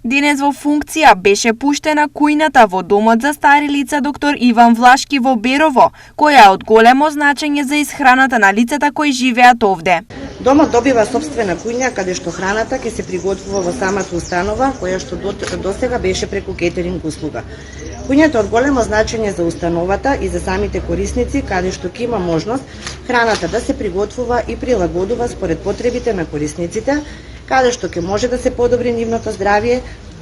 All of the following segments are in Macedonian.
Денес во функција беше пуштена кујната во домот за стари лица доктор Иван Влашки во Берово, која е од големо значење за исхраната на лицата кои живеат овде. Домот добива сопствена кујна каде што храната ќе се приготвува во самата установа, која што досега беше преку кетеринг услуга. Кујната од големо значење за установата и за самите корисници, каде што ќе има можност храната да се приготвува и прилагодува според потребите на корисниците, каде што ќе може да се подобри нивното здравје,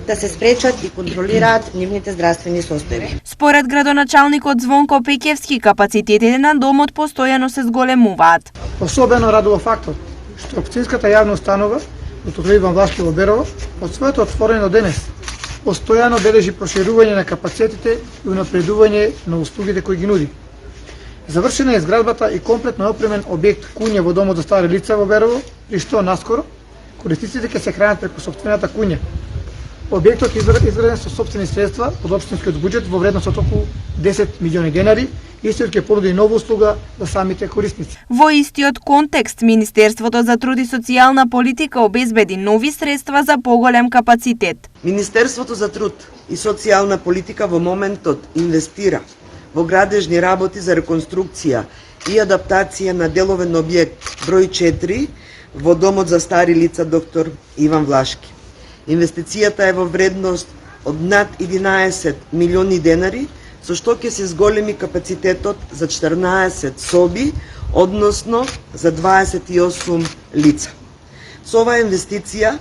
да се спречат и контролираат нивните здравствени состојби. Според градоначалникот Звонко Пеќевски, капацитетите на домот постојано се зголемуваат. Особено радува фактот што општинската јавна установа доктор Иван Влашки во Берово од своето отворање до денес постојано бележи проширување на капацитетите и унапредување на услугите кои ги нуди. Завршена е изградбата и комплетно опремен објект куња во домот за стари лица во Берово, при што наскоро корисниците ќе се хранат преку сопствената куња. Објектот е изграден со сопствени средства од општинскиот буџет во вредност од околу 10 милиони денари, истиот ќе понуди нова услуга за самите корисници. Во истиот контекст, Министерството за труд и социјална политика обезбеди нови средства за поголем капацитет. Министерството за труд и социјална политика во моментот инвестира во градежни работи за реконструкција и адаптација на деловен објект број 4 во домот за стари лица доктор Иван Влашки. Инвестицијата е во вредност од над 11 милиони денари, со што ќе се зголеми капацитетот за 14 соби, односно за 28 лица. Со оваа инвестиција,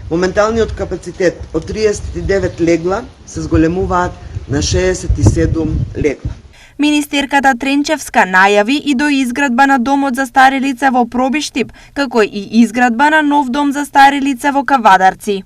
моменталниот капацитет од 39 легла се зголемуваат на 67 легла. Министерката Тренчевска најави и доизградба на домот за стари лица во Пробиштип, како и изградба на нов дом за стари лица во Кавадарци.